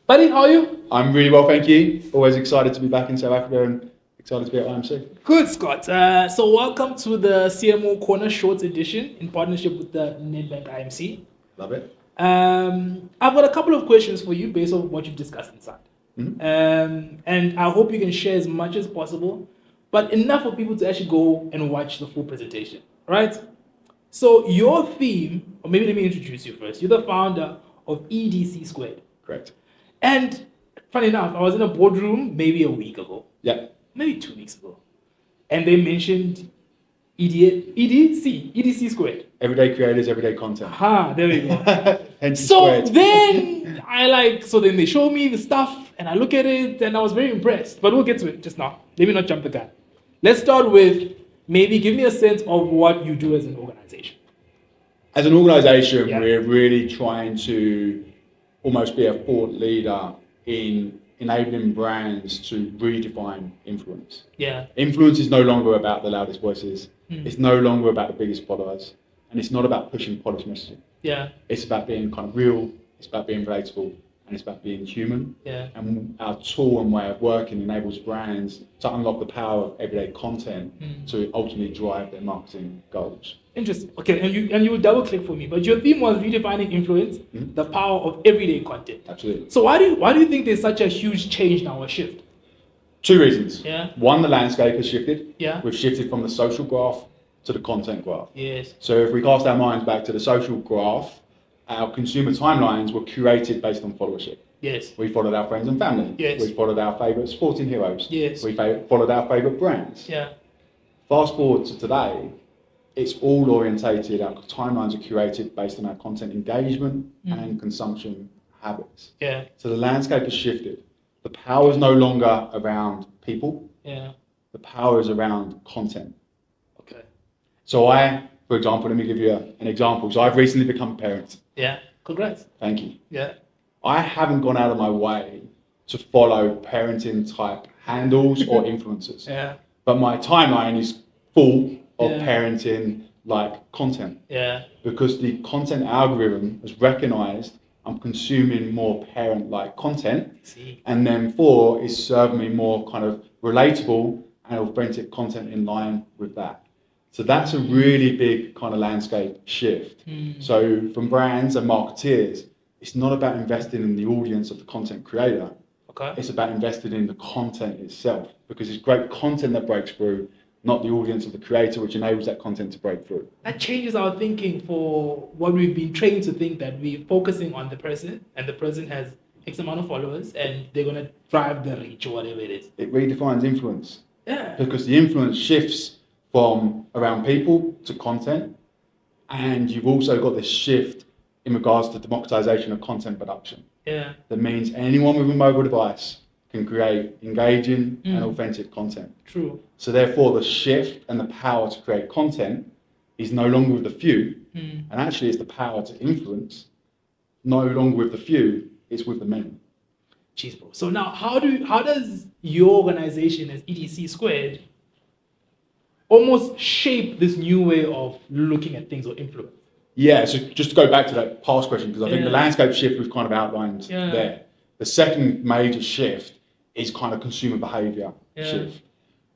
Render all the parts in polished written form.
Buddy, how are you? I'm really well, thank you. Always excited to be back in South Africa and excited to be at IMC. Good, Scott. So welcome to the CMO Corner Shorts Edition in partnership with the Nedbank IMC. Love it. I've got a couple of questions for you based on what you've discussed inside. Mm-hmm. And I hope you can share as much as possible, but enough for people to actually go and watch the full presentation, right? So your theme, or maybe let me introduce you first. You're the founder of EDC Squared. Correct. And funny enough, I was in a boardroom maybe a week ago. Yeah. Maybe 2 weeks ago. And they mentioned EDC Squared. Everyday creators, everyday content. There we go. Hence So squared. then then they show me the stuff and I look at it and I was very impressed. But we'll get to it just now. Let me not jump the gun. Let's start with maybe give me a sense of what you do as an organization. As an organization, Yeah. we're really trying to almost be a thought leader in enabling brands to redefine influence. Yeah. Influence is no longer about the loudest voices. It's no longer about the biggest followers. And it's not about pushing polished messaging. Yeah. It's about being kind of real, it's about being relatable, and it's about being human. Yeah. And our tool and way of working enables brands to unlock the power of everyday content to ultimately drive their marketing goals. Interesting. Okay, and you will double click for me, but your theme was redefining influence, the power of everyday content. Absolutely. So why do you think there's such a huge change now, a shift? 2 reasons. Yeah. One, the landscape has shifted. Yeah. We've shifted from the social graph to the content graph. Yes. So if we cast our minds back to the social graph, our consumer timelines were curated based on followership. Yes. We followed our friends and family. Yes. We followed our favourite sporting heroes. Yes. We followed our favourite brands. Yeah. Fast forward to today, it's all orientated, our timelines are curated based on our content engagement and consumption habits. Yeah. So the landscape has shifted. The power is no longer around people, Yeah. the power is around content. Okay. So for example, let me give you an example. So I've recently become a parent. Yeah. Congrats. Thank you. Yeah. I haven't gone out of my way to follow parenting type handles or influencers. Yeah. But my timeline is full of Yeah. parenting like content. Yeah. Because the content algorithm has recognized I'm consuming more parent-like content, See. and then 4 is serving me more kind of relatable and authentic content in line with that. So that's a really big kind of landscape shift. So from brands and marketeers, it's not about investing in the audience of the content creator. Okay. It's about investing in the content itself, because it's great content that breaks through, not the audience of the creator, which enables that content to break through. That changes our thinking for what we've been trained to think, that we're focusing on the person and the person has X amount of followers and they're going to drive the reach or whatever it is. It redefines influence. Yeah. Because the influence shifts from around people to content, and you've also got this shift in regards to democratization of content production. Yeah. That means anyone with a mobile device can create engaging and authentic content. True. So therefore the shift and the power to create content is no longer with the few, and actually it's the power to influence, no longer with the few, it's with the many. Jeez, bro. So now how does your organization as EDC Squared almost shape this new way of looking at things or influence? Yeah, so just to go back to that past question, because I think Yeah. the landscape shift we've kind of outlined there. The second major shift is kind of consumer behavior shift.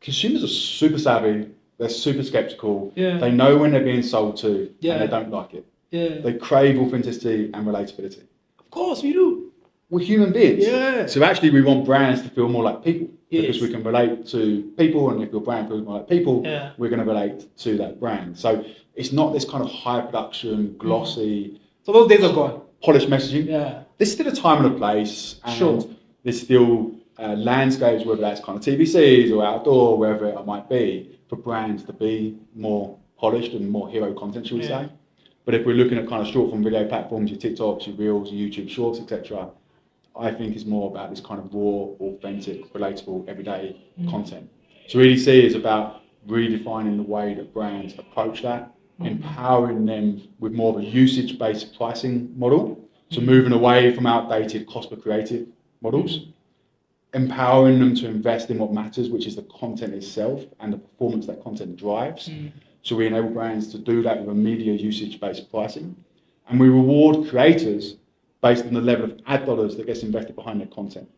Consumers are super savvy, they're super skeptical, they know when they're being sold to, and they don't like it. Yeah. They crave authenticity and relatability. Of course we do. We're human beings. Yeah. So actually we want brands to feel more like people, because Yes. we can relate to people, and if your brand feels more like people, Yeah. we're going to relate to that brand. So it's not this kind of high production, glossy, So those days are gone. polished messaging. Yeah. There's still a time and a place, and Sure. there's still landscapes, whether that's kind of TVCs or outdoor, wherever it might be, for brands to be more polished and more hero content, shall we say. But if we're looking at kind of short form video platforms, your TikToks, your Reels, your YouTube Shorts, etc., I think is more about this kind of raw, authentic, relatable, everyday content. So EDC is about redefining the way that brands approach that, empowering them with more of a usage-based pricing model, so moving away from outdated cost per creative models, empowering them to invest in what matters, which is the content itself and the performance that content drives. So we enable brands to do that with a media usage-based pricing, and we reward creators based on the level of ad dollars that gets invested behind their content.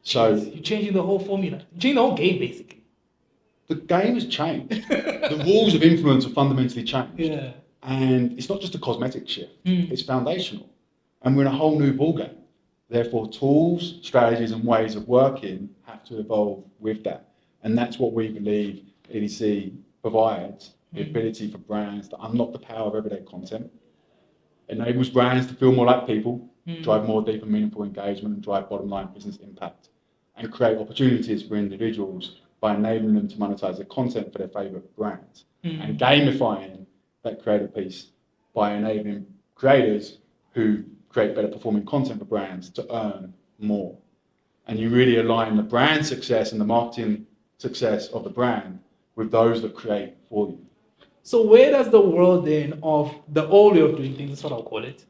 So you're changing the whole formula. You're changing the whole game, basically. The game has changed. The rules of influence have fundamentally changed. Yeah. And it's not just a cosmetic shift, it's foundational. And we're in a whole new ballgame. Therefore, tools, strategies, and ways of working have to evolve with that. And that's what we believe EDC provides, the ability for brands to unlock the power of everyday content, enables brands to feel more like people, drive more deep and meaningful engagement, and drive bottom line business impact, and create opportunities for individuals by enabling them to monetize their content for their favorite brands, and gamifying that creative piece by enabling creators who create better performing content for brands to earn more. And you really align the brand success and the marketing success of the brand with those that create for you. So where does the world then of the old way of doing things, that's what I'll call it,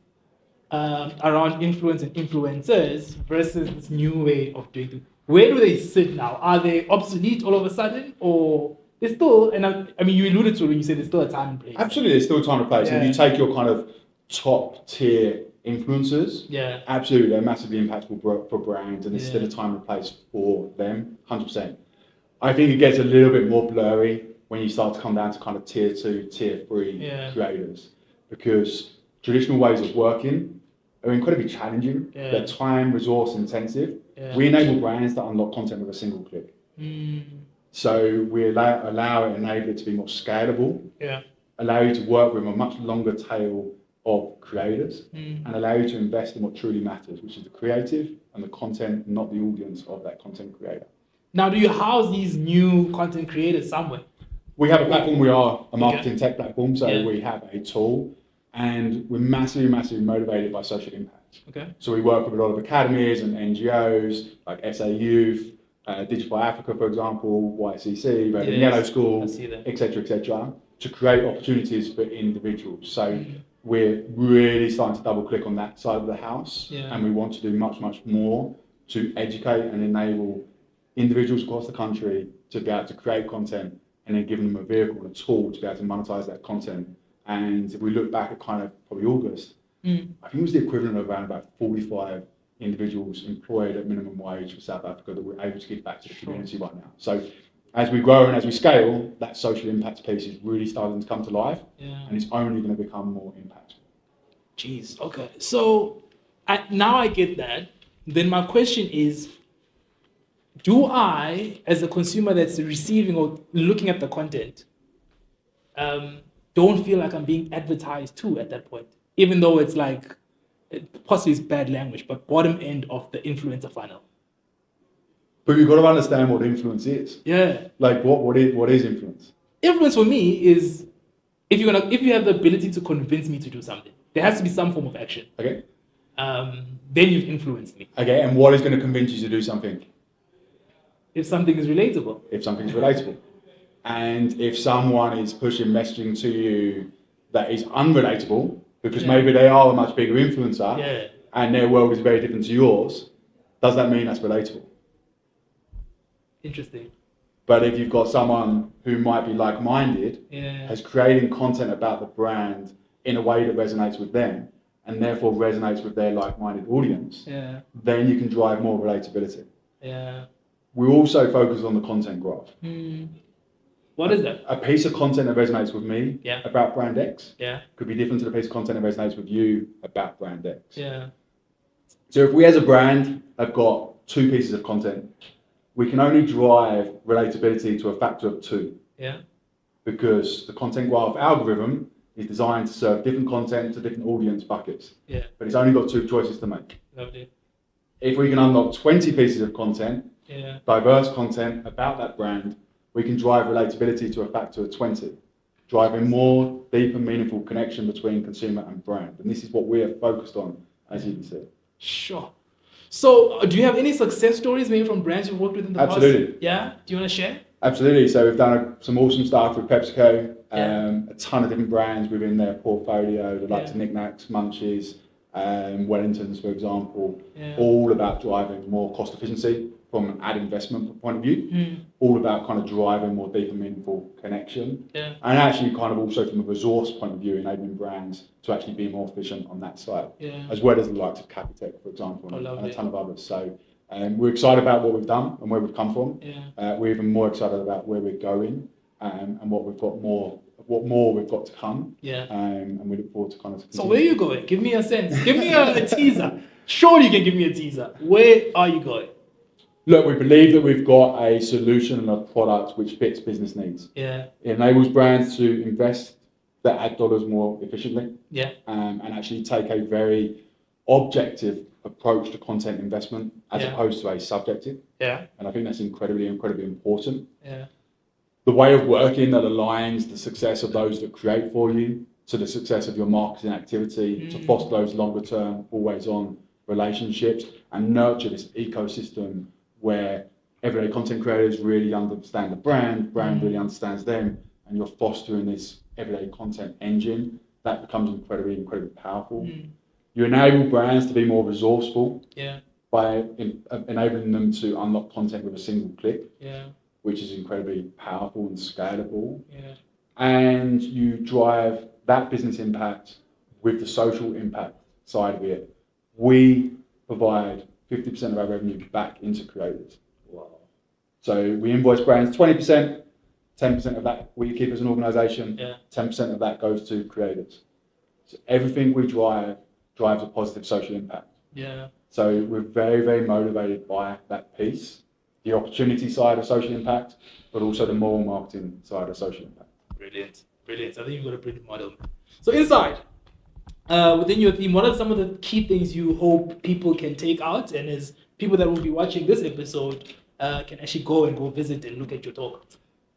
around influence and influencers versus this new way of doing things, where do they sit now? Are they obsolete all of a sudden, or there's still, and I mean, you alluded to it when you said there's still a time and place. Absolutely, there's still a time and place. Yeah. And you take your kind of top tier influencers, Yeah. absolutely, they're massively impactful for brands, and there's still a time and place for them, 100%. I think it gets a little bit more blurry when you start to come down to kind of tier 2, tier 3 creators, because traditional ways of working are incredibly challenging. They're time, resource intensive. We enable brands to unlock content with a single click. So we allow it, enable it to be more scalable, allow you to work with a much longer tail of creators, and allow you to invest in what truly matters, which is the creative and the content, not the audience of that content creator. Now, do you house these new content creators somewhere? We have a platform. We are a marketing tech platform, so we have a tool, and we're massively motivated by social impact. Okay. So we work with a lot of academies and NGOs like SA Youth, Digital Africa, for example, YCC, Red and Yellow School, etc., to create opportunities for individuals. So we're really starting to double click on that side of the house, and we want to do much more to educate and enable individuals across the country to be able to create content, and then giving them a vehicle and a tool to be able to monetize that content. And if we look back at kind of probably August, I think it was the equivalent of around about 45 individuals employed at minimum wage for South Africa that we're able to give back to the community right now. So as we grow and as we scale, that social impact piece is really starting to come to life, and it's only going to become more impactful. Jeez, okay. So now I get that. Then my question is, do I, as a consumer that's receiving or looking at the content, don't feel like I'm being advertised to at that point? Even though it's like, possibly it's bad language, but bottom end of the influencer funnel. But you've got to understand what influence is. Yeah. Like what is influence? Influence for me is if you have the ability to convince me to do something, there has to be some form of action. Okay. Then you've influenced me. Okay, and what is going to convince you to do something? If something is relatable. If something's relatable. And if someone is pushing messaging to you that is unrelatable, because maybe they are a much bigger influencer and their world is very different to yours, does that mean that's relatable? Interesting. But if you've got someone who might be like-minded, has creating content about the brand in a way that resonates with them, and therefore resonates with their like-minded audience, then you can drive more relatability. Yeah. We also focus on the content graph. What is that? A piece of content that resonates with me about brand X could be different to the piece of content that resonates with you about brand X. Yeah. So if we as a brand have got 2 pieces of content, we can only drive relatability to a factor of 2. Yeah. Because the content graph algorithm is designed to serve different content to different audience buckets. Yeah. But it's only got 2 choices to make. Lovely. If we can unlock 20 pieces of content, Yeah. diverse content about that brand, we can drive relatability to a factor of 20, driving more deep and meaningful connection between consumer and brand. And this is what we're focused on as EDC. Sure. So do you have any success stories maybe from brands you've worked with in the Absolutely. past? Yeah? Do you want to share? Absolutely. So we've done some awesome stuff with PepsiCo, a ton of different brands within their portfolio, the likes of Knick Knacks, Munchies, Wellingtons, for example, all about driving more cost efficiency from an ad investment point of view, all about kind of driving more deeper, meaningful connection. Yeah. And actually kind of also from a resource point of view, enabling brands to actually be more efficient on that side, as well as the likes of Capitec, for example, and a ton of others. So we're excited about what we've done and where we've come from. Yeah. We're even more excited about where we're going and what more we've got to come. Yeah. And we look forward to kind of. So where are you going? Give me a sense. Give me a teaser. Surely you can give me a teaser. Where are you going? Look, we believe that we've got a solution and a product which fits business needs. Yeah. It enables brands to invest their ad dollars more efficiently. Yeah. And actually take a very objective approach to content investment as opposed to a subjective. Yeah. And I think that's incredibly important. Yeah. The way of working that aligns the success of those that create for you to the success of your marketing activity, to foster those longer term, always on relationships and nurture this ecosystem where everyday content creators really understand the brand really understands them, and you're fostering this everyday content engine that becomes incredibly powerful. You enable brands to be more resourceful by enabling them to unlock content with a single click, which is incredibly powerful and scalable. And you drive that business impact with the social impact side of it. We provide 50% of our revenue back into creators. Wow. So we invoice brands 20%, 10% of that we keep as an organisation, 10% of that goes to creators. So everything we drives a positive social impact. Yeah. So we're very motivated by that piece, the opportunity side of social impact, but also the moral marketing side of social impact. Brilliant. I think you've got a brilliant model. So inside, within your team, what are some of the key things you hope people can take out, and as people that will be watching this episode can actually go visit and look at your talk?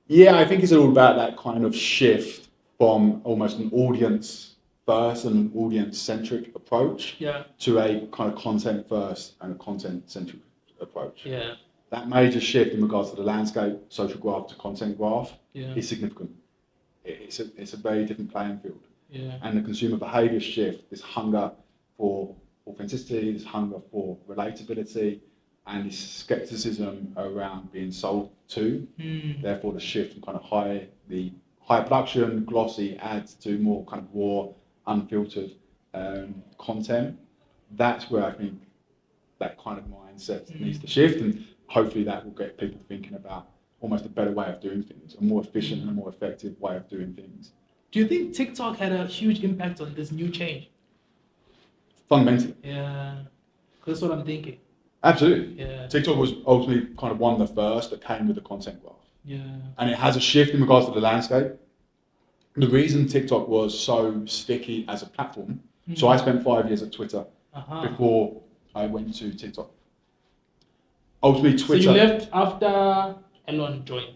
Yeah, I think it's all about that kind of shift from almost an audience first and an audience centric approach to a kind of content first and a content centric approach. Yeah. That major shift in regards to the landscape, social graph to content graph, is significant. It's a very different playing field. Yeah. And the consumer behaviour shift, this hunger for authenticity, this hunger for relatability, and this skepticism around being sold to. Therefore, the shift from kind of high production, glossy ads to more kind of raw, unfiltered content. That's where I think that kind of mindset needs to shift, and hopefully that will get people thinking about almost a better way of doing things, a more efficient and a more effective way of doing things. Do you think TikTok had a huge impact on this new change? Fundamentally. Yeah, because that's what I'm thinking. Absolutely. Yeah. TikTok was ultimately kind of one of the first that came with the content graph. Yeah. And it has a shift in regards to the landscape. The reason TikTok was so sticky as a platform, so I spent 5 years at Twitter before I went to TikTok. Ultimately, Twitter... So you left after Elon joined?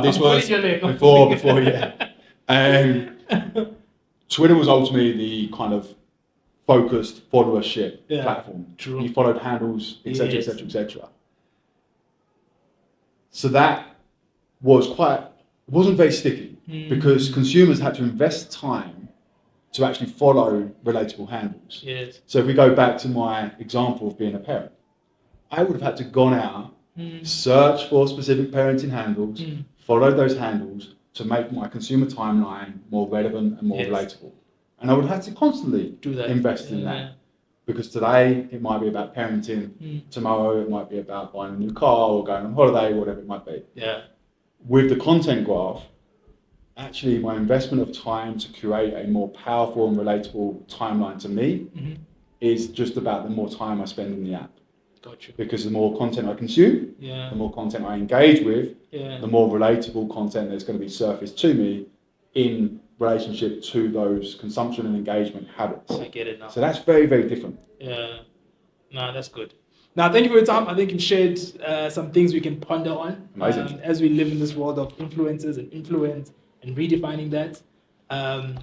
This was before, yeah. Twitter was ultimately the kind of focused followership platform. True. You followed handles, etc., etc., etc. So that was it wasn't very sticky because consumers had to invest time to actually follow relatable handles. Yes. So if we go back to my example of being a parent, I would have had to gone out, search for specific parenting handles, follow those handles to make my consumer timeline more relevant and more relatable. And I would have to constantly invest in that. Because today it might be about parenting, tomorrow it might be about buying a new car or going on holiday, whatever it might be. Yeah. With the content graph, actually my investment of time to create a more powerful and relatable timeline to me is just about the more time I spend in the app. Gotcha. Because the more content I consume, the more content I engage with, the more relatable content that's going to be surfaced to me in relationship to those consumption and engagement habits. I get it now. So that's very, very different. Yeah. No, that's good. Now, thank you for your time. I think you've shared some things we can ponder on. Amazing. As we live in this world of influencers and influence and redefining that.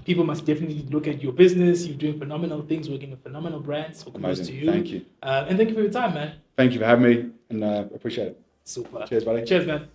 People must definitely look at your business. You're doing phenomenal things, working with phenomenal brands. So kudos to you. Thank you. And thank you for your time, man. Thank you for having me, and appreciate it. Super. Cheers, buddy. Cheers, man.